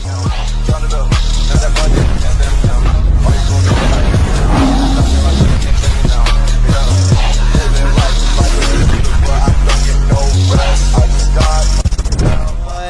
What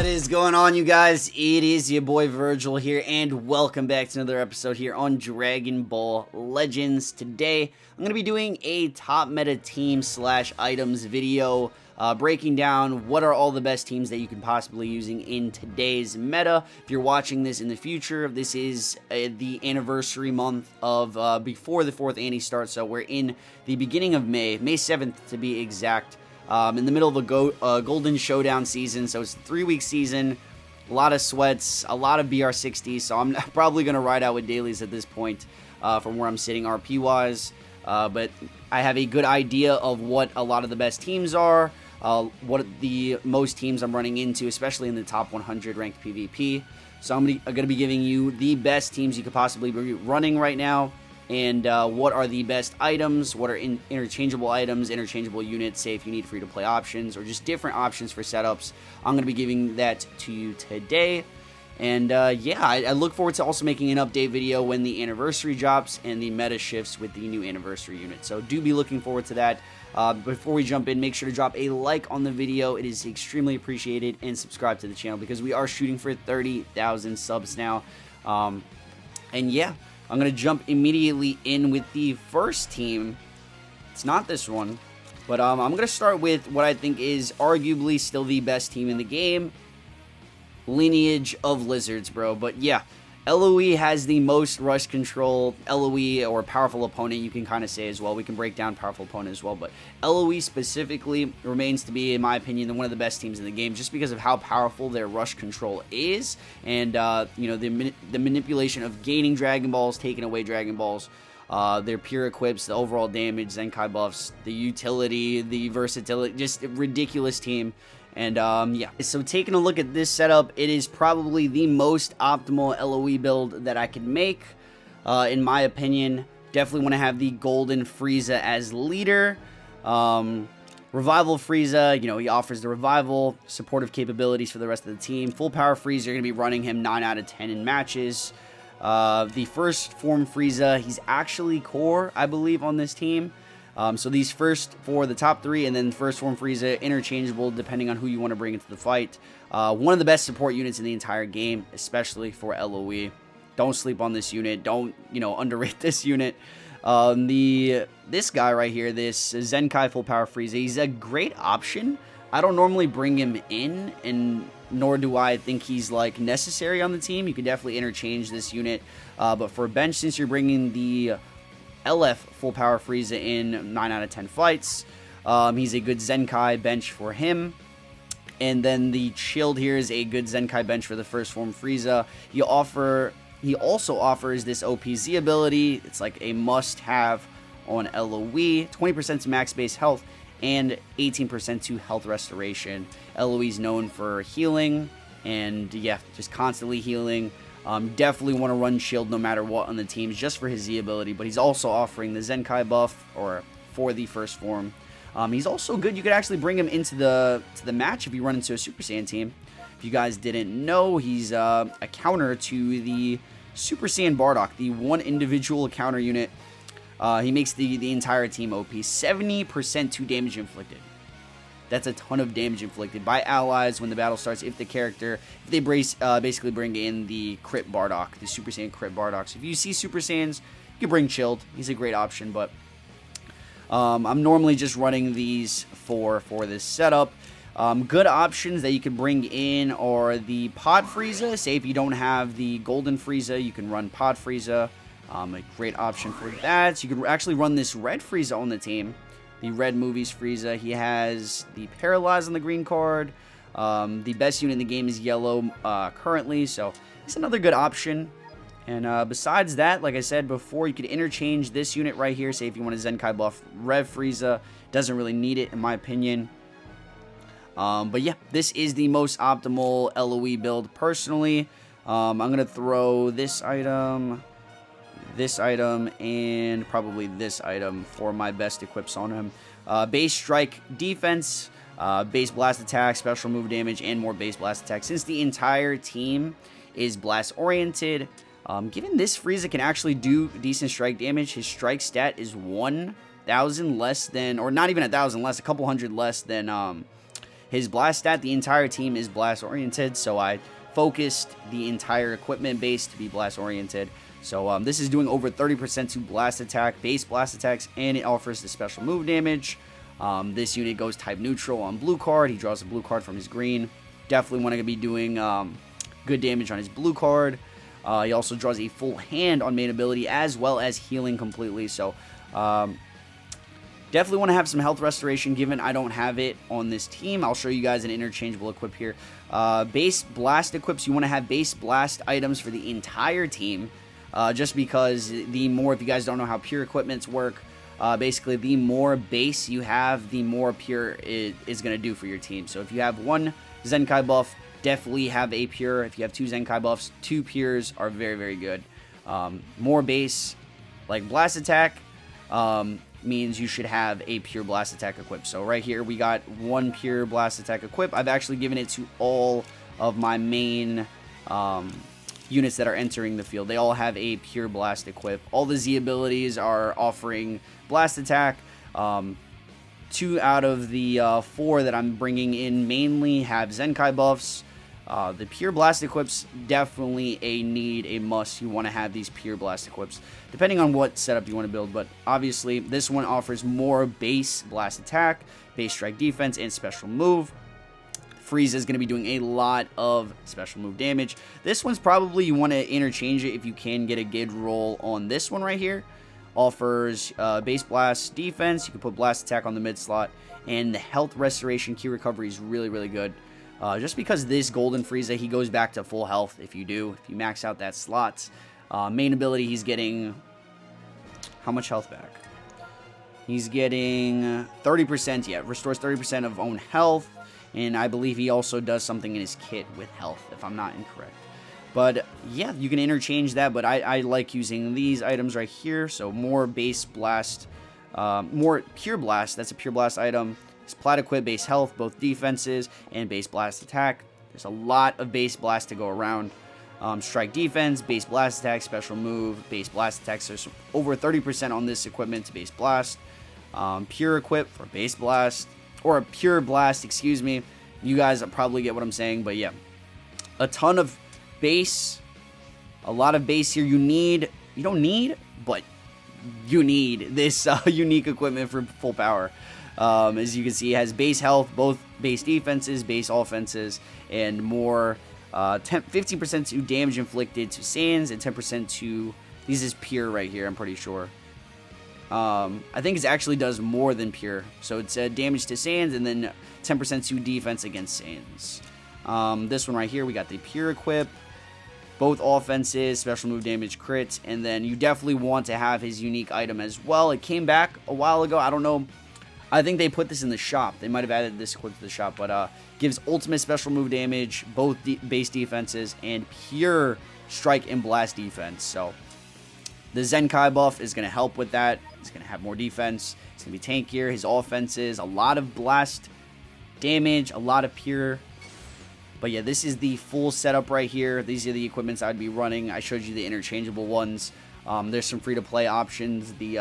is going on, you guys? It is your boy Vergil here, and welcome back to another episode here on Dragon Ball Legends. Today, I'm going to be doing a top meta team / items video, breaking down what are all the best teams that you can possibly using in today's meta. If you're watching this in the future, this is the anniversary month of before the 4th ANNI starts, so we're in the beginning of May 7th to be exact. In the middle of a Golden Showdown season, so it's a 3-week season, a lot of sweats, a lot of BR60s, so I'm probably going to ride out with dailies at this point from where I'm sitting RP-wise, but I have a good idea of what a lot of the best teams are, what the most teams I'm running into, especially in the top 100 ranked PvP, so I'm going to be giving you the best teams you could possibly be running right now. And what are the best items, what are interchangeable items, interchangeable units, say if you need free-to-play options, or just different options for setups. I'm going to be giving that to you today. And yeah, I look forward to also making an update video when the anniversary drops and the meta shifts with the new anniversary unit. So do be looking forward to that. Before we jump in, make sure to drop a like on the video. It is extremely appreciated, and subscribe to the channel because we are shooting for 30,000 subs now. And yeah, I'm going to jump immediately in with the first team. It's not this one, but I'm going to start with what I think is arguably still the best team in the game. Lineage of Lizards, bro. But yeah, LOE has the most rush control. LOE, or powerful opponent, you can kind of say as well. We can break down powerful opponent as well. But LOE specifically remains to be, in my opinion, one of the best teams in the game, just because of how powerful their rush control is. And, you know, the manipulation of gaining Dragon Balls, taking away Dragon Balls, their pure equips, the overall damage, Zenkai buffs, the utility, the versatility, just a ridiculous team. And yeah, so taking a look at this setup, it is probably the most optimal LOE build that I could make, in my opinion. Definitely want to have the Golden Frieza as leader. Revival Frieza, you know, he offers the revival, supportive capabilities for the rest of the team. Full power Frieza, you're going to be running him 9 out of 10 in matches. The first form Frieza, he's actually core, I believe, on this team. So these first for the top 3, and then first form Frieza, interchangeable depending on who you want to bring into the fight. One of the best support units in the entire game, especially for LOE. Don't sleep on this unit. Don't, you know, underrate this unit. This guy right here, this Zenkai full power Frieza, he's a great option. I don't normally bring him in, and nor do I think he's like necessary on the team. You can definitely interchange this unit, but for bench, since you're bringing the LF full power Frieza in 9 out of 10 fights, he's a good Zenkai bench for him. And then the shield here is a good Zenkai bench for the first form Frieza. He also offers this OPZ ability. It's like a must-have on LOE. 20% to max base health and 18% to health restoration. LOE is known for healing, and yeah, just constantly healing. Definitely want to run shield no matter what on the teams, just for his Z ability, but he's also offering the Zenkai buff, or for the first form. He's also good. You could actually bring him into the match if you run into a Super Saiyan team. If you guys didn't know, he's a counter to the Super Saiyan Bardock, the one individual counter unit. He makes the entire team OP. 70% to damage inflicted. That's a ton of damage inflicted by allies when the battle starts. If they basically bring in the crit Bardock, the Super Saiyan crit Bardock. So if you see Super Saiyans, you can bring Chilled. He's a great option, but I'm normally just running these for this setup. Good options that you can bring in are the Pod Frieza. Say if you don't have the Golden Frieza, you can run Pod Frieza. A great option for that. So you could actually run this Red Frieza on the team. The Red Movies Frieza. He has the Paralyze on the green card. The best unit in the game is Yellow currently, so it's another good option. And besides that, like I said before, you could interchange this unit right here. Say if you want a Zenkai buff Rev Frieza. Doesn't really need it in my opinion. But yeah, this is the most optimal LOE build personally. I'm going to throw this item, and probably this item for my best equips on him. Base strike defense, base blast attack, special move damage, and more base blast attack. Since the entire team is blast oriented. Given this Frieza can actually do decent strike damage, his strike stat is 1,000 less than, or not even 1,000 less, a couple hundred less than his blast stat. The entire team is blast oriented, so I focused the entire equipment base to be blast oriented. So this is doing over 30% to blast attack, base blast attacks, and it offers the special move damage. This unit goes type neutral on blue card. He draws a blue card from his green. Definitely want to be doing good damage on his blue card. He also draws a full hand on main ability as well as healing completely. So definitely want to have some health restoration given I don't have it on this team. I'll show you guys an interchangeable equip here. Base blast equips, you want to have base blast items for the entire team. Just because the more, if you guys don't know how pure equipments work, basically the more base you have, the more pure it is going to do for your team. So if you have one Zenkai buff, definitely have a pure. If you have two Zenkai buffs, two pures are very, very good. More base, like blast attack, means you should have a pure blast attack equipped. So right here, we got one pure blast attack equipped. I've actually given it to all of my main units that are entering the field. They all have a pure blast equip. All the Z abilities are offering blast attack. 2 out of the 4 that I'm bringing in mainly have Zenkai buffs. The pure blast equips, definitely a need, a must. You want to have these pure blast equips, depending on what setup you want to build. But obviously, this one offers more base blast attack, base strike defense, and special move. Frieza is going to be doing a lot of special move damage. This one's probably, you want to interchange it if you can get a good roll on this one right here. Offers base blast defense. You can put blast attack on the mid slot, and the health restoration key recovery is really, really good. Just because this golden Frieza, he goes back to full health if you max out that slot. Main ability, he's getting how much health back? He's getting 30%, yeah, restores 30% of own health. And I believe he also does something in his kit with health, if I'm not incorrect. But yeah, you can interchange that, but I like using these items right here. So more base blast, more pure blast, that's a pure blast item. It's plat equip, base health, both defenses, and base blast attack. There's a lot of base blast to go around. Strike defense, base blast attack, special move, base blast attacks. There's over 30% on this equipment to base blast. Pure equip for base blast. Or a pure blast, excuse me. You guys probably get what I'm saying, but yeah. A ton of base. A lot of base here. You don't need, but you need this unique equipment for full power. As you can see, it has base health, both base defenses, base offenses, and more 15% to damage inflicted to Saiyans, and 10% to, this is pure right here, I'm pretty sure. I think it actually does more than pure. So it's damage to Saiyans and then 10% to defense against Saiyans. This one right here, we got the pure equip. Both offenses, special move damage, crits. And then you definitely want to have his unique item as well. It came back a while ago. I don't know. I think they put this in the shop. They might have added this equip to the shop. But gives ultimate special move damage, both base defenses, and pure strike and blast defense. So the Zenkai buff is going to help with that. He's going to have more defense. He's going to be tankier. His offenses, a lot of blast damage, a lot of pure. But yeah, this is the full setup right here. These are the equipments I'd be running. I showed you the interchangeable ones. There's some free-to-play options. The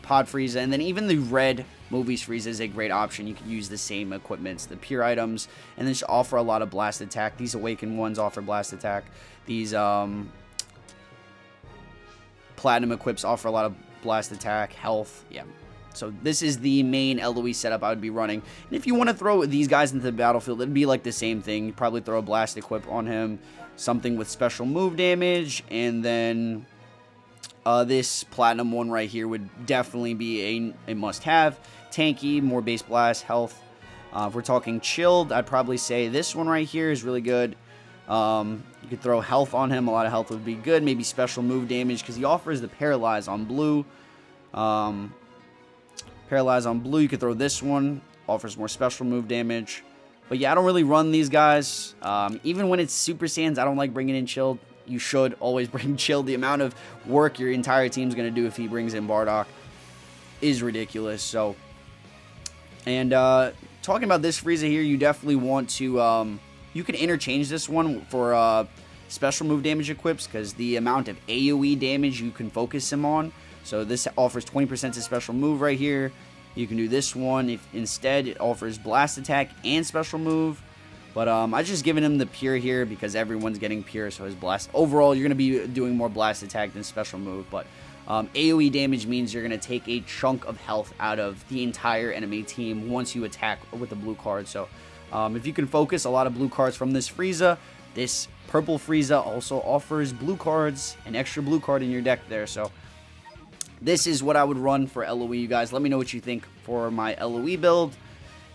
Pod Frieza, and then even the Red Movies Frieza is a great option. You can use the same equipments, the pure items, and then just offer a lot of blast attack. These Awakened ones offer blast attack. These Platinum equips offer a lot of blast attack, health, yeah. So this is the main LOE setup I would be running. And if you want to throw these guys into the battlefield, it'd be like the same thing. You'd probably throw a blast equip on him, something with special move damage, and then this Platinum one right here would definitely be a must-have. Tanky, more base blast, health. If we're talking chilled, I'd probably say this one right here is really good. You could throw health on him. A lot of health would be good. Maybe special move damage because he offers the Paralyze on blue. Paralyze on blue. You could throw this one. Offers more special move damage. But yeah, I don't really run these guys. Even when it's Super Saiyans, I don't like bringing in chilled. You should always bring chilled. The amount of work your entire team's going to do if he brings in Bardock is ridiculous. So, and talking about this Frieza here, you definitely want to... you can interchange this one for special move damage equips because the amount of AoE damage you can focus him on. So this offers 20% to special move right here. You can do this one. If instead it offers blast attack and special move. But I just given him the pure here because everyone's getting pure, so his blast. Overall, you're going to be doing more blast attack than special move, but AoE damage means you're going to take a chunk of health out of the entire enemy team once you attack with a blue card. So if you can focus a lot of blue cards from this Frieza, this purple Frieza also offers blue cards, an extra blue card in your deck there. So this is what I would run for LOE, you guys. Let me know what you think for my LOE build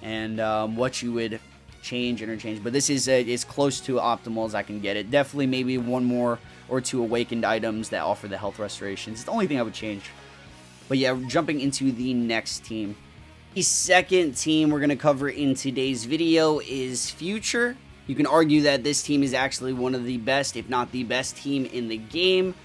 and what you would change, interchange, but this is as close to optimal as I can get it. Definitely maybe one more or two awakened items that offer the health restorations. It's the only thing I would change. But yeah, jumping into the next team. The second team we're going to cover in today's video is Future. You can argue that this team is actually one of the best, if not the best team in the game.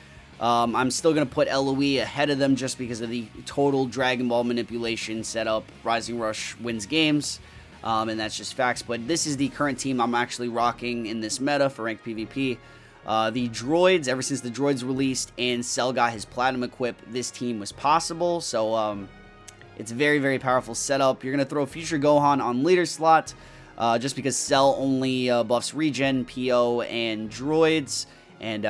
I'm still going to put LOE ahead of them just because of the total Dragon Ball manipulation setup. Rising Rush wins games. And that's just facts, but this is the current team I'm actually rocking in this meta for ranked PvP. The Droids, ever since the Droids released and Cell got his Platinum equip, this team was possible, so it's a very, very powerful setup. You're going to throw Future Gohan on leader slot, just because Cell only buffs regen, PO, and Droids, and,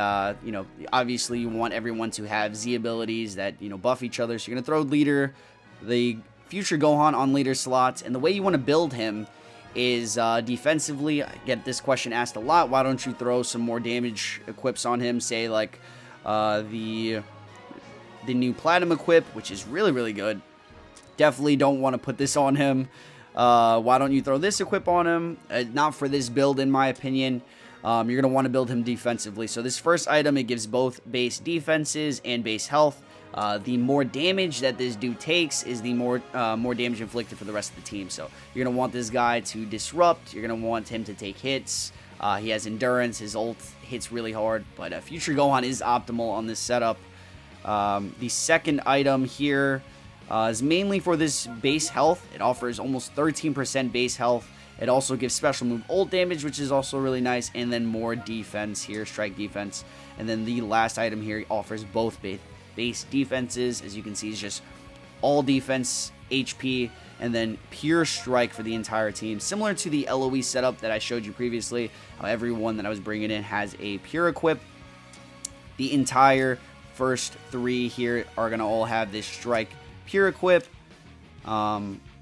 you know, obviously you want everyone to have Z abilities that, you know, buff each other, so you're going to throw leader, the Future Gohan on leader slots, and the way you want to build him is defensively. I get this question asked a lot. Why don't you throw some more damage equips on him? Say like the new Platinum equip, which is really, really good. Definitely don't want to put this on him. Why don't you throw this equip on him? Not for this build, in my opinion. You're going to want to build him defensively. So this first item, it gives both base defenses and base health. The more damage that this dude takes is the more damage inflicted for the rest of the team. So you're going to want this guy to disrupt. You're going to want him to take hits. He has endurance. His ult hits really hard. But Future Gohan is optimal on this setup. The second item here is mainly for this base health. It offers almost 13% base health. It also gives special move ult damage, which is also really nice. And then more defense here, strike defense. And then the last item here offers both base defenses. As you can see, is just all defense, HP, and then pure strike for the entire team. Similar to the LOE setup that I showed you previously, how everyone that I was bringing in has a pure equip. The entire first three here are going to all have this strike pure equip.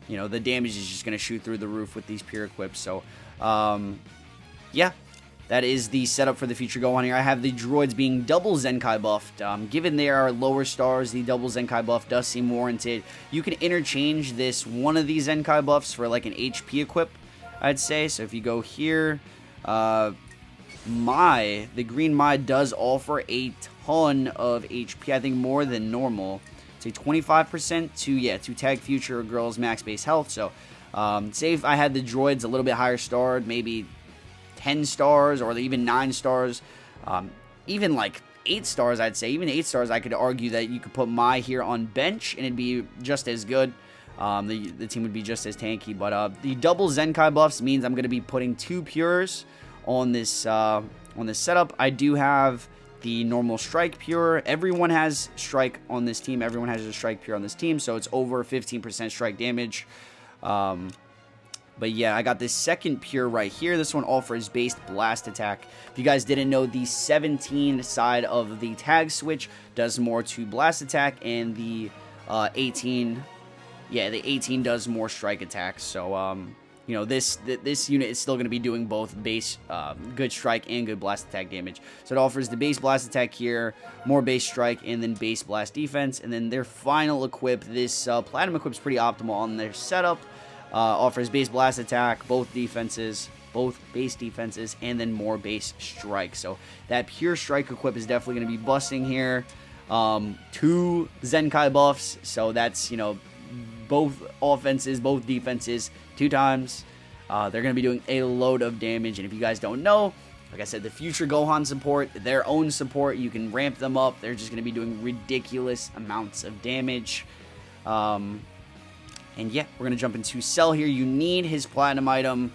You know, the damage is just going to shoot through the roof with these pure equips. So, yeah. That is the setup for the Future Gohan here. I have the Droids being double Zenkai buffed. Given they are lower stars, the double Zenkai buff does seem warranted. You can interchange one of these Zenkai buffs for like an HP equip, I'd say. So if you go here, the green Mai does offer a ton of HP. I think more than normal. Say 25% to tag Future Girl's max base health. So say if I had the Droids a little bit higher starred, maybe 10 stars or even 9 stars, even like 8 stars, I'd say. Even 8 stars, I could argue that you could put Mai here on bench and it'd be just as good. The team would be just as tanky. But the double Zenkai buffs means I'm going to be putting 2 pures on this setup. I do have the normal strike pure. Everyone has strike on this team. Everyone has a strike pure on this team, so it's over 15% strike damage. But yeah, I got this second pure right here. This one offers based blast attack. If you guys didn't know, the 17 side of the tag switch does more to blast attack, and the 18 does more strike attacks. So you know, this unit is still going to be doing both base good strike and good blast attack damage. So it offers the base blast attack here, more base strike, and then base blast defense. And then their final equip, this Platinum equip, is pretty optimal on their setup. Offers base blast attack, both base defenses, and then more base strike. So that pure strike equip is definitely going to be busting here. 2 Zenkai buffs, so that's, you know, both offenses, both defenses, 2 times. They're going to be doing a load of damage, and if you guys don't know, like I said, the Future Gohan support, their own support, you can ramp them up. They're just going to be doing ridiculous amounts of damage. And yeah, we're going to jump into Cell here. You need his Platinum item.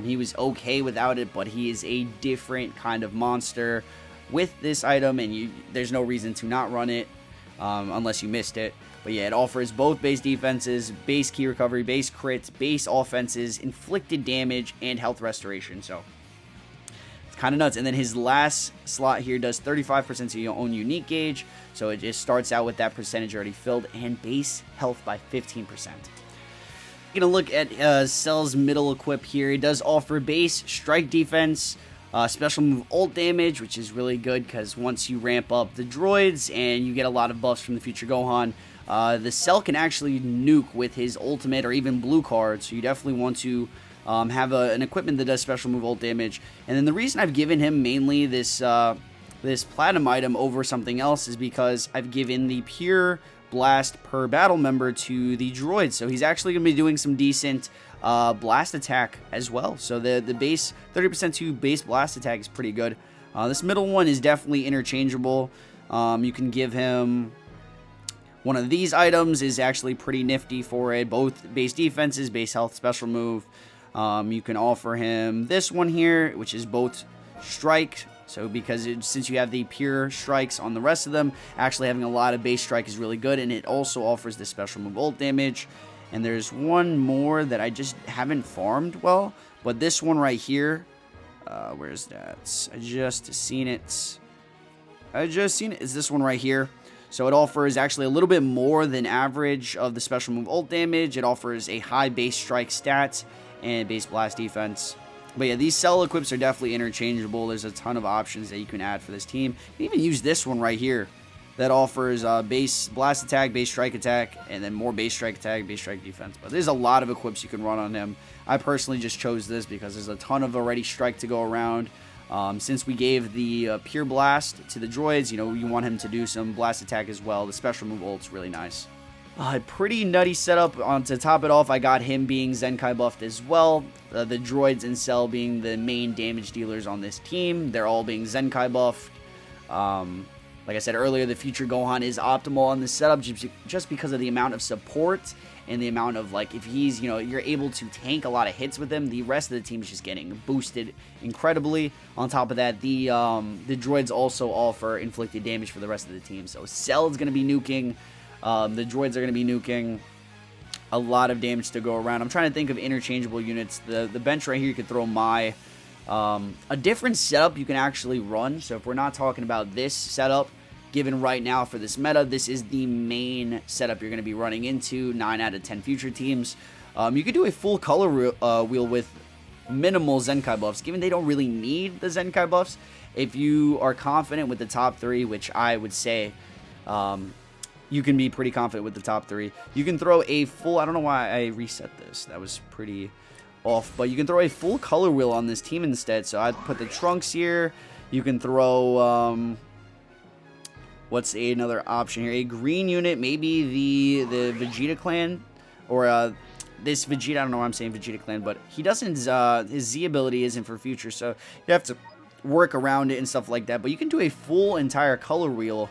He was okay without it, but he is a different kind of monster with this item, and there's no reason to not run it unless you missed it. But yeah, it offers both base defenses, base key recovery, base crits, base offenses, inflicted damage, and health restoration. So it's kind of nuts. And then his last slot here does 35% to your own unique gauge. So it just starts out with that percentage already filled, and base health by 15%. Going to look at Cell's middle equip here. It does offer base strike defense, special move ult damage, which is really good because once you ramp up the droids and you get a lot of buffs from the future Gohan, the Cell can actually nuke with his ultimate or even blue card, so you definitely want to have an equipment that does special move ult damage. And then the reason I've given him mainly this platinum item over something else is because I've given the pure blast per battle member to the droids, so he's actually going to be doing some decent blast attack as well. So the base 30% to base blast attack is pretty good. This middle one is definitely interchangeable. You can give him one of these items, is actually pretty nifty for it. Both base defenses, base health, special move. You can offer him this one here, which is both strike. So because since you have the pure strikes on the rest of them, actually having a lot of base strike is really good. And it also offers the special move ult damage. And there's one more that I just haven't farmed well. But this one right here, where's that? I just seen it. It's this one right here. So it offers actually a little bit more than average of the special move ult damage. It offers a high base strike stats and base blast defense. But yeah, these Cell equips are definitely interchangeable. There's a ton of options that you can add for this team. You can even use this one right here that offers base blast attack, base strike attack, and then more base strike attack, base strike defense. But there's a lot of equips you can run on him. I personally just chose this because there's a ton of already strike to go around. Since we gave the pure blast to the droids, you want him to do some blast attack as well. The special move ult's really nice. Pretty nutty setup. To top it off, I got him being Zenkai buffed as well. The droids and Cell being the main damage dealers on this team. They're all being Zenkai buffed. Like I said earlier, the future Gohan is optimal on this setup just because of the amount of support and the amount of, if he's, you're able to tank a lot of hits with him, the rest of the team is just getting boosted incredibly. On top of that, the droids also offer inflicted damage for the rest of the team. So Cell is going to be nuking. The droids are going to be nuking. A lot of damage to go around. I'm trying to think of interchangeable units. The bench right here, you could throw a different setup you can actually run. So if we're not talking about this setup, given right now for this meta, this is the main setup you're going to be running into 9 out of 10 future teams. You could do a full color wheel with minimal Zenkai buffs, given they don't really need the Zenkai buffs. If you are confident with the top 3, which I would say you can be pretty confident with the top 3, you can throw a full, I don't know why I reset this, that was pretty off, but you can throw a full color wheel on this team instead. So I'd put the Trunks here. You can throw what's another option here? A green unit, maybe the Vegeta clan, or this Vegeta. I don't know why I'm saying Vegeta clan, but he doesn't. His Z ability isn't for future, so you have to work around it and stuff like that. But you can do a full entire color wheel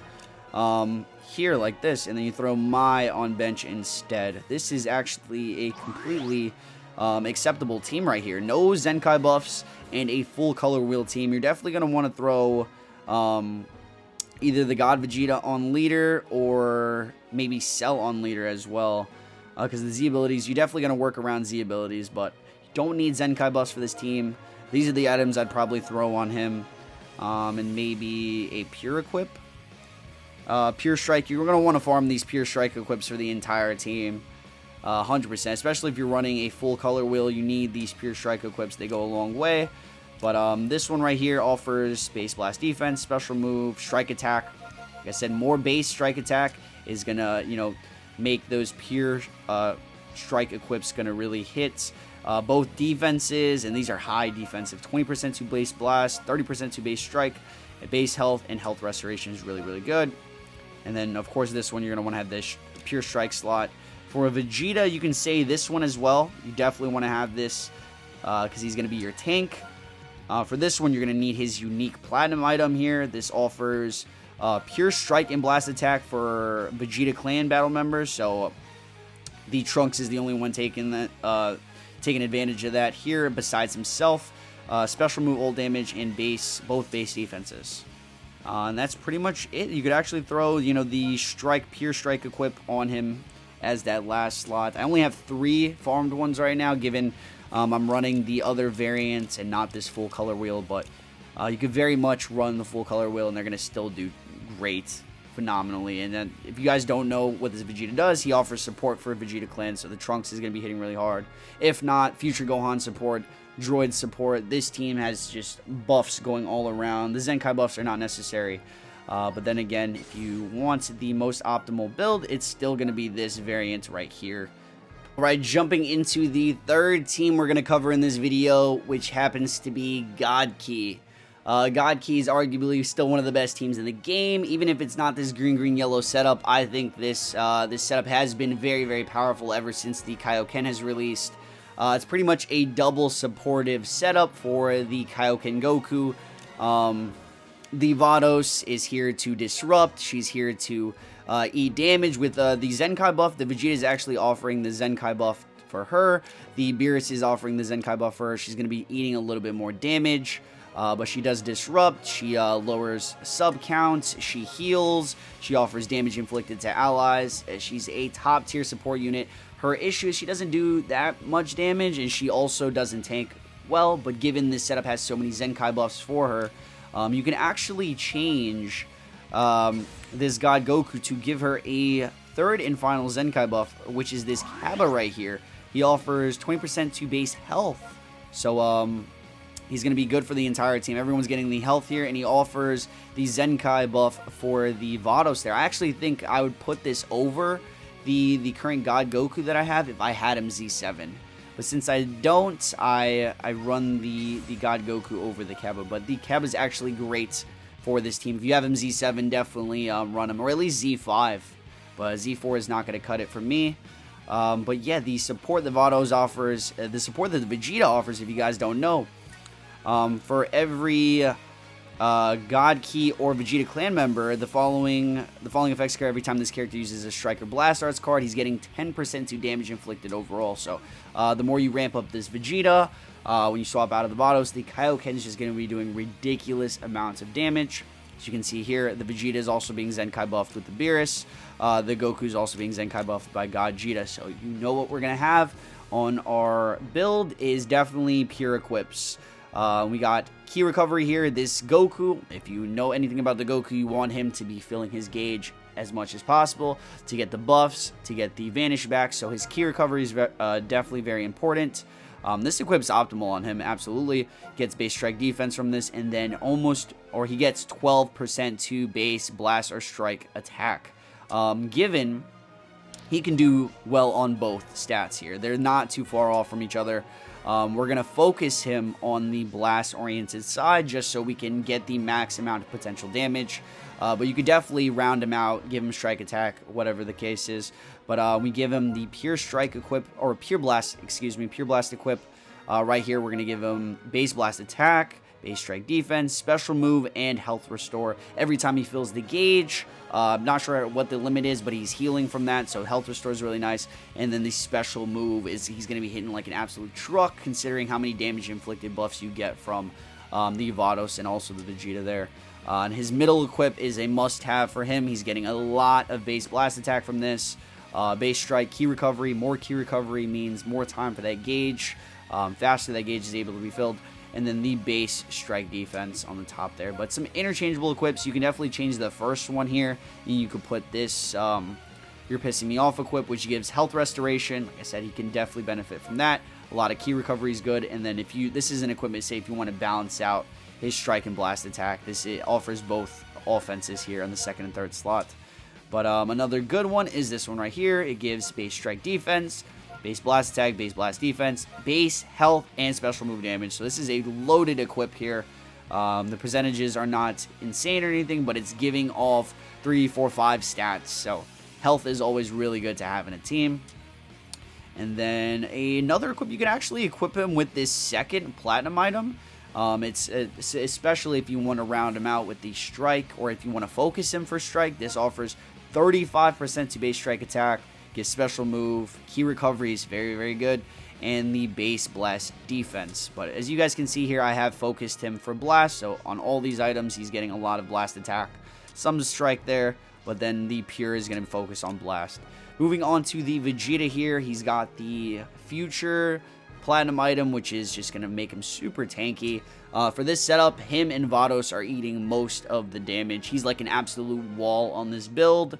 here like this, and then you throw Mai on bench instead. This is actually a completely acceptable team right here. No Zenkai buffs and a full color wheel team. You're definitely going to want to throw either the God Vegeta on leader or maybe Cell on leader as well. Because the Z abilities, you're definitely going to work around Z abilities, but you don't need Zenkai buffs for this team. These are the items I'd probably throw on him. And maybe a pure equip. Pure strike, you're going to want to farm these pure strike equips for the entire team. 100%, especially if you're running a full color wheel, you need these pure strike equips. They go a long way. But this one right here offers base blast defense, special move, strike attack. Like I said, more base strike attack is gonna, make those pure strike equips gonna really hit both defenses, and these are high defensive. 20% to base blast, 30% to base strike, base health, and health restoration is really, really good. And then, of course, this one you're gonna want to have this pure strike slot. For a Vegeta, you can say this one as well. You definitely want to have this because he's going to be your tank. For this one, you're going to need his unique platinum item here. This offers pure strike and blast attack for Vegeta clan battle members. So the Trunks is the only one taking that taking advantage of that here besides himself. Special move, ult damage, and both base defenses. And that's pretty much it. You could actually throw, you know, the pure strike equip on him as that last slot. I only have 3 farmed ones right now, given I'm running the other variants and not this full color wheel, but you could very much run the full color wheel and they're going to still do great, phenomenally. And then if you guys don't know what this Vegeta does, he offers support for Vegeta clan, so the Trunks is going to be hitting really hard. If not, future Gohan support, Droid support. This team has just buffs going all around. The Zenkai buffs are not necessary. But then again, if you want the most optimal build, it's still going to be this variant right here. Alright, jumping into the third team we're going to cover in this video, which happens to be God Ki. God Ki is arguably still one of the best teams in the game. Even if it's not this green-green-yellow setup, I think this setup has been very, very powerful ever since the Kaioken has released. It's pretty much a double supportive setup for the Kaioken Goku. The Vatos is here to disrupt. She's here to eat damage with the Zenkai buff. The Vegeta is actually offering the Zenkai buff for her. The Beerus is offering the Zenkai buff for her. She's going to be eating a little bit more damage. But she does disrupt. She lowers sub counts. She heals. She offers damage inflicted to allies. She's a top tier support unit. Her issue is she doesn't do that much damage, and she also doesn't tank well. But given this setup has so many Zenkai buffs for her, you can actually change this God Goku to give her a third and final Zenkai buff, which is this Kaba right here. He offers 20% to base health. So, he's going to be good for the entire team. Everyone's getting the health here, and he offers the Zenkai buff for the Vatos there. I actually think I would put this over the current God Goku that I have if I had him Z7. But since I don't, I run the God Goku over the Kaba. But the Kaba is actually great for this team. If you have him Z7, definitely run him, or at least Z5. But Z4 is not going to cut it for me. But yeah, the support the Vatos offers, the support that the Vegeta offers, if you guys don't know, for every God Ki or Vegeta clan member, the following effects occur every time this character uses a Strike or Blast Arts card. He's getting 10% to damage inflicted overall. So the more you ramp up this Vegeta, when you swap out of the Vatos, the Kaioken is just going to be doing ridiculous amounts of damage. As you can see here, the Vegeta is also being Zenkai buffed with the Beerus. The Goku is also being Zenkai buffed by Gogeta. So you know what we're going to have on our build is definitely pure equips. We got Ki Recovery here. This Goku, if you know anything about the Goku, you want him to be filling his gauge as much as possible to get the buffs, to get the Vanish back. So his Ki Recovery is definitely very important. This equip's optimal on him, absolutely. Gets base strike defense from this, and then he gets 12% to base blast or strike attack. Given he can do well on both stats here. They're not too far off from each other. We're going to focus him on the blast-oriented side just so we can get the max amount of potential damage. But you could definitely round him out, give him strike attack, whatever the case is. But we give him the pure strike equip, or pure blast equip. Right here, we're going to give him base blast attack, base strike defense, special move, and health restore every time he fills the gauge. I'm not sure what the limit is, but he's healing from that, so health restore is really nice. And then the special move is he's going to be hitting like an absolute truck, considering how many damage inflicted buffs you get from the Vatos and also the Vegeta there. And his middle equip is a must-have for him. He's getting a lot of base blast attack from this. Base strike, Ki Recovery. More Ki Recovery means more time for that gauge. Faster that gauge is able to be filled. And then the base strike defense on the top there. But some interchangeable equips. You can definitely change the first one here. You could put this You're Pissing Me Off equip, which gives health restoration. Like I said, he can definitely benefit from that. A lot of Ki Recovery is good. And then this is an equipment, say if you want to balance out his strike and blast attack. It offers both offenses here on the second and third slot. But another good one is this one right here. It gives base strike defense, base blast attack, base blast defense, base health, and special move damage. So this is a loaded equip here. The percentages are not insane or anything, but it's giving off 3, 4, 5 stats. So health is always really good to have in a team. And then another equip, you can actually equip him with this second platinum item. It's especially if you want to round him out with the strike, or if you want to focus him for strike. This offers 35% to base strike attack, gives special move, Ki Recovery is very, very good, and the base blast defense. But as you guys can see here, I have focused him for blast, so on all these items he's getting a lot of blast attack, some strike there, but then the pure is going to focus on blast. Moving on to the Vegeta here, he's got the future platinum item, which is just going to make him super tanky. For this setup, him and Vatos are eating most of the damage. He's like an absolute wall on this build.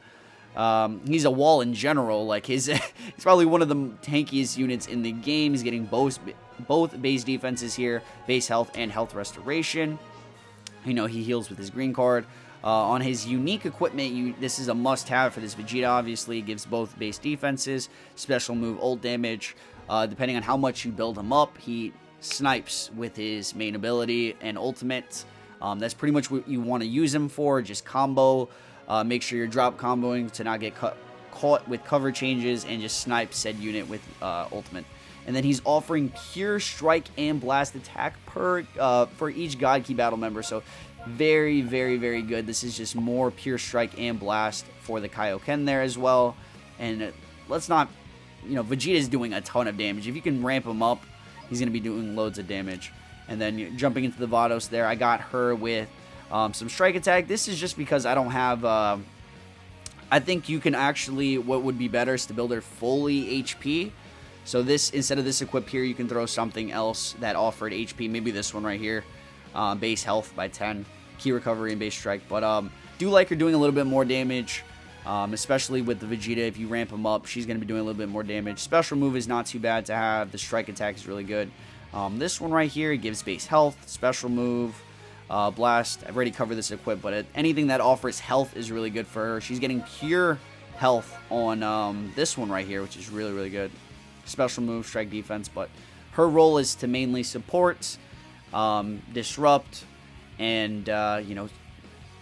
He's a wall in general. Like he's probably one of the tankiest units in the game. He's getting both base defenses here, base health and health restoration. You know, he heals with his green card. On his unique equipment, this is a must-have for this Vegeta, obviously. It gives both base defenses, special move, ult damage. Depending on how much you build him up, he snipes with his main ability and ultimate. That's pretty much what you want to use him for, just combo. Make sure you're drop comboing to not get caught with cover changes, and just snipe said unit with ultimate. And then he's offering pure strike and blast attack for each God Key battle member. So very, very, very good. This is just more pure strike and blast for the Kaioken there as well. And let's not, you know, Vegeta is doing a ton of damage. If you can ramp him up, he's going to be doing loads of damage. And then jumping into the Vatos there, I got her with some strike attack. This is just because I don't have, I think you can actually, what would be better is to build her fully HP. So this, instead of this equip here, you can throw something else that offered HP. Maybe this one right here. Base health by 10, key recovery and base strike. But do like her doing a little bit more damage, especially with the Vegeta. If you ramp him up, she's going to be doing a little bit more damage. Special move is not too bad to have. The strike attack is really good. This one right here gives base health, special move, blast. I've already covered this equip, but anything that offers health is really good for her. She's getting pure health on this one right here, which is really, really good. Special move, strike defense, but her role is to mainly support, disrupt, and you know,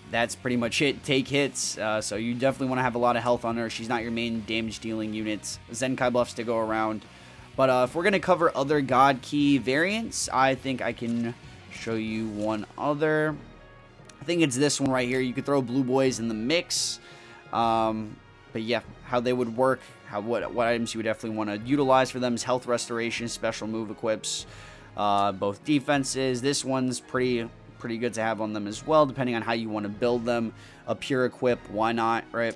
that's pretty much it. Take hits, so you definitely want to have a lot of health on her. She's not your main damage dealing units. Zenkai buffs to go around, but if we're gonna cover other God Key variants, I think I can show you one other. I think it's this one right here. You could throw Blue Boys in the mix, but yeah, how they would work, what items you would definitely want to utilize for them is health restoration, special move equips, both defenses. This one's pretty good to have on them as well, depending on how you want to build them. A pure equip, why not, right?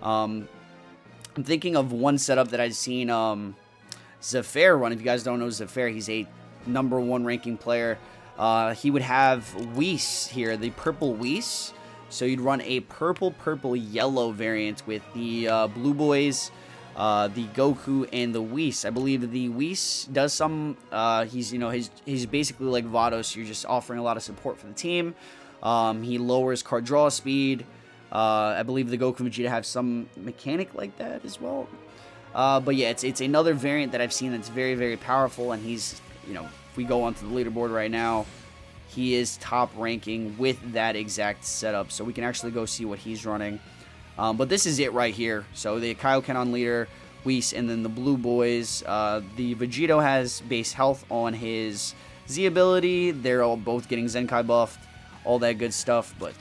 I'm thinking of one setup that I've seen Zephyr run. If you guys don't know Zephyr, he's a #1 ranking player. He would have Whis here, the purple Whis. So you'd run a purple-yellow variant with the Blue Boys, the Goku, and the Whis. I believe the Whis does some, he's basically like Vatos. You're just offering a lot of support for the team. He lowers card draw speed. I believe the Goku and Vegeta have some mechanic like that as well. But yeah, it's another variant that I've seen that's very, very powerful, and he's, you know, if we go onto the leaderboard right now, he is top ranking with that exact setup, so we can actually go see what he's running. But this is it right here. So the Kaioken on leader, Whis, and then the Blue Boys. The Vegeta has base health on his Z ability. They're all both getting Zenkai buffed, all that good stuff. But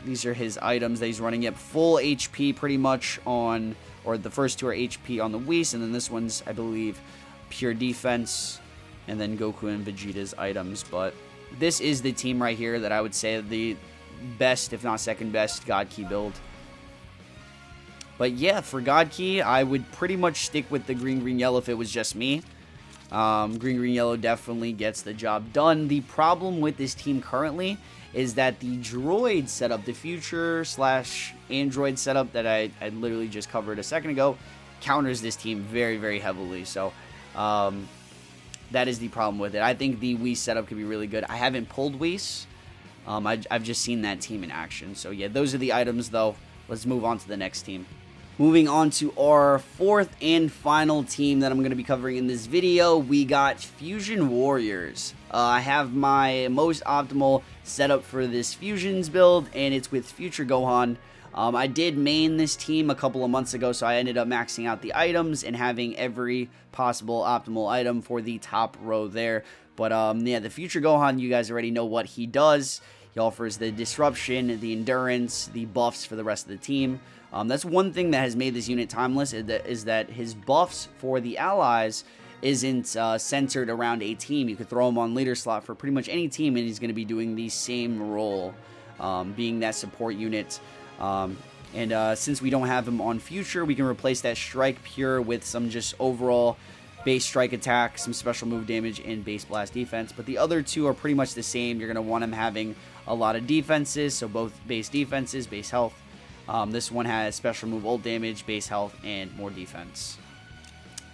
these are his items that he's running. Yep, full HP pretty much on, or the first two are HP on the Whis, and then this one's, I believe, pure defense, and then Goku and Vegeta's items. But this is the team right here that I would say the best, if not second best, God Key build. But yeah, for God Key, I would pretty much stick with the green, yellow if it was just me. Green, yellow definitely gets the job done. The problem with this team currently is that the droid setup, the future/android setup that I literally just covered a second ago, counters this team very, very heavily. So that is the problem with it. I think the Whis setup could be really good. I haven't pulled Whis. I've just seen that team in action. So yeah, those are the items though. Let's move on to the next team. Moving on to our fourth and final team that I'm going to be covering in this video, we got Fusion Warriors. I have my most optimal setup for this Fusions build, and it's with Future Gohan. I did main this team a couple of months ago, so I ended up maxing out the items and having every possible optimal item for the top row there. But yeah, the Future Gohan, you guys already know what he does. He offers the disruption, the endurance, the buffs for the rest of the team. That's one thing that has made this unit timeless, is that his buffs for the allies isn't centered around a team. You could throw him on leader slot for pretty much any team, and he's going to be doing the same role, being that support unit. Since we don't have him on future, we can replace that strike pure with some just overall base strike attack, some special move damage, and base blast defense. But the other two are pretty much the same. You're going to want him having a lot of defenses, so both base defenses, base health. This one has special move ult damage, base health, and more defense.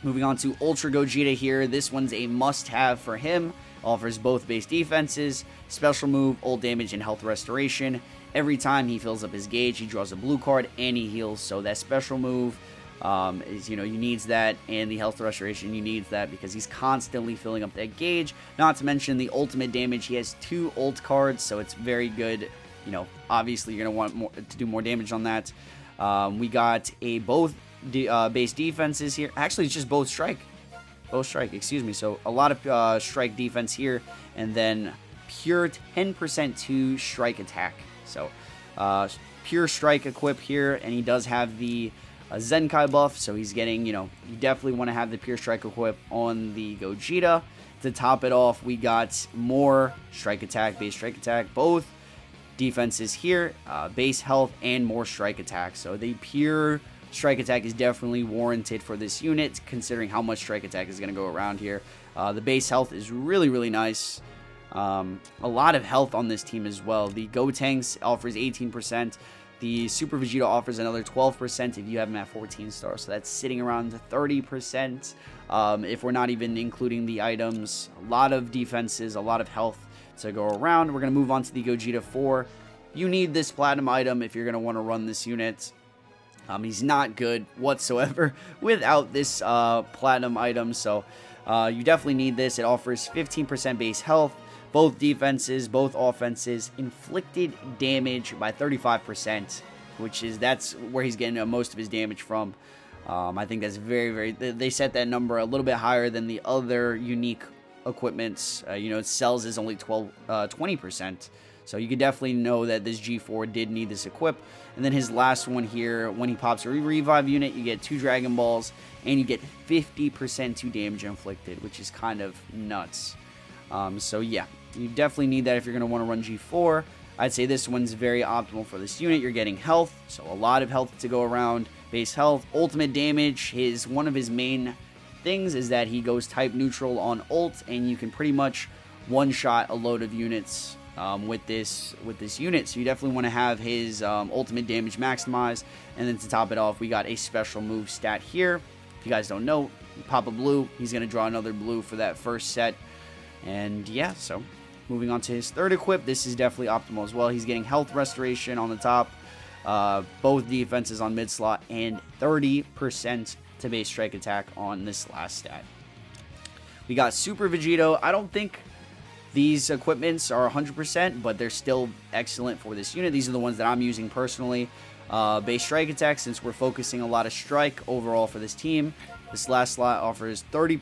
Moving on to Ultra Gogeta here. This one's a must-have for him. Offers both base defenses, special move, ult damage, and health restoration. Every time he fills up his gauge, he draws a blue card and he heals. So that special move is, you needs that, and the health restoration, you needs that because he's constantly filling up that gauge. Not to mention the ultimate damage. He has 2 ult cards, so it's very good. Obviously you're going to want to do more damage on that. We got both base defenses here. Actually, it's just both strike. Excuse me. So a lot of strike defense here, and then pure 10% to strike attack. So pure strike equip here, and he does have the Zenkai buff, so he's getting, you definitely want to have the pure strike equip on the Gogeta. To top it off, we got more strike attack, base strike attack, both defenses here, base health, and more strike attack. So the pure strike attack is definitely warranted for this unit, considering how much strike attack is going to go around here. The base health is really, really nice. A lot of health on this team as well. The Gotenks offers 18%. The Super Vegeta offers another 12% if you have him at 14 stars. So that's sitting around 30%. If we're not even including the items, a lot of defenses, a lot of health to go around. We're going to move on to the Gogeta 4. You need this platinum item if you're going to want to run this unit. He's not good whatsoever without this platinum item, so you definitely need this. It offers 15% base health, both defenses, both offenses, inflicted damage by 35%, that's where he's getting most of his damage from. I think that's very, they set that number a little bit higher than the other unique equipments. It sells is only 20%. So you could definitely know that this G4 did need this equip. And then his last one here, when he pops a revive unit, you get 2 Dragon Balls, and you get 50% to damage inflicted, which is kind of nuts. So yeah, you definitely need that if you're going to want to run G4. I'd say this one's very optimal for this unit. You're getting health, so a lot of health to go around. Base health, ultimate damage. One of his main things is that he goes type neutral on ult, and you can pretty much one-shot a load of units with this unit. So you definitely want to have his ultimate damage maximized. And then to top it off, we got a special move stat here. If you guys don't know, you pop a blue, he's going to draw another blue for that first set. And yeah, so moving on to his third equip, this is definitely optimal as well. He's getting health restoration on the top, both defenses on mid slot, and 30% to base strike attack on this last stat. We got Super Vegeta. I don't think these equipments are 100%, but they're still excellent for this unit. These are the ones that I'm using personally. Base strike attack, since we're focusing a lot of strike overall for this team. This last slot offers 35%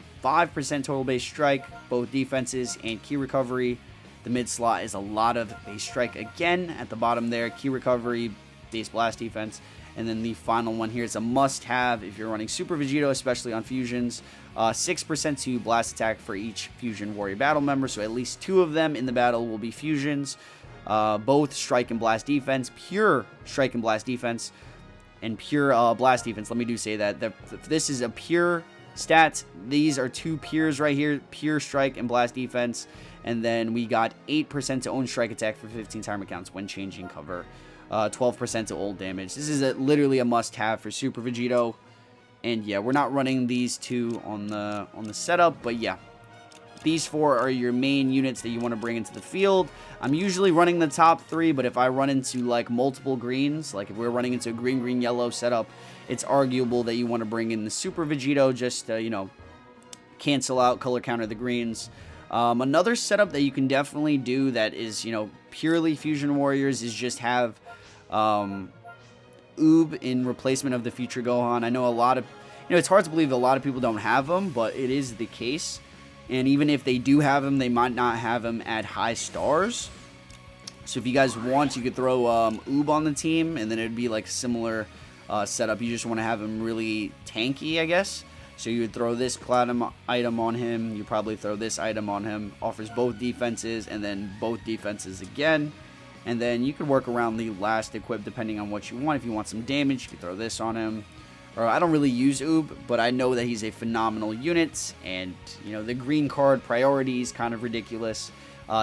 total base strike, both defenses, and key recovery. The mid slot is a lot of base strike again. At the bottom there, key recovery, base blast defense. And then the final one here is a must-have if you're running Super Vegeta, especially on fusions. 6% to blast attack for each Fusion Warrior battle member, so at least 2 of them in the battle will be fusions. Both strike and blast defense, pure strike and blast defense, and pure blast defense. Let me say that. This is a pure stat. These are 2 pures right here, pure strike and blast defense. And then we got 8% to own strike attack for 15 timer counts when changing cover. 12% to ult damage. This is literally a must-have for Super Vegeta. And yeah, we're not running these 2 on the setup, but yeah, these 4 are your main units that you want to bring into the field. I'm usually running the top 3, but if I run into like multiple greens, like if we're running into a green yellow setup, it's arguable that you want to bring in the Super Vegeta just to, cancel out, color counter the greens. Another setup that you can definitely do that is, purely Fusion Warriors is just have Oob in replacement of the future Gohan. I know a lot of, it's hard to believe a lot of people don't have them, but it is the case. And even if they do have him, they might not have him at high stars. So if you guys want, you could throw Oob on the team, and then it'd be like a similar setup. You just want to have him really tanky, I guess. So you would throw this platinum item on him, you probably throw this item on him, offers both defenses, and then both defenses again. And then you could work around the last equip depending on what you want. If you want some damage, you could throw this on him. Or I don't really use Oob, but I know that he's a phenomenal unit. And, you know, the green card priority is kind of ridiculous.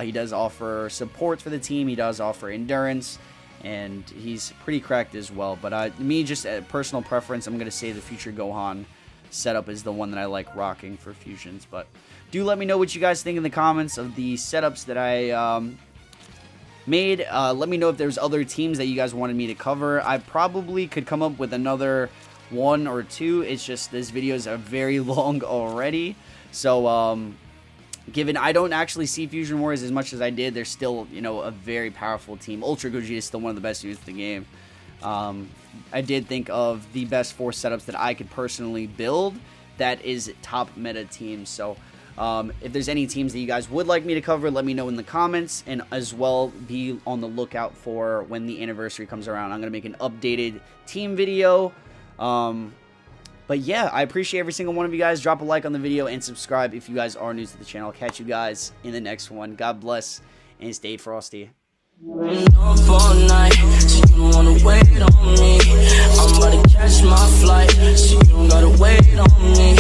He does offer support for the team. He does offer endurance. And he's pretty cracked as well. But me, just a personal preference, I'm going to say the future Gohan setup is the one that I like rocking for fusions. But do let me know what you guys think in the comments of the setups that I made. Let me know if there's other teams that you guys wanted me to cover. I probably could come up with another 1 or 2. It's just this videos are very long already. So given I don't actually see Fusion Warriors as much as I did, they're still, you know, a very powerful team. Ultra Gogeta is still one of the best units in the game. I did think of the best 4 setups that I could personally build that is top meta teams. So if there's any teams that you guys would like me to cover, let me know in the comments, and as well be on the lookout for when the anniversary comes around. I'm going to make an updated team video. But yeah, I appreciate every single one of you guys. Drop a like on the video and subscribe if you guys are new to the channel. I'll catch you guys in the next one. God bless and stay frosty. Up all night, so you don't wanna wait on me. I'm about to catch my flight, so you don't gotta wait on me.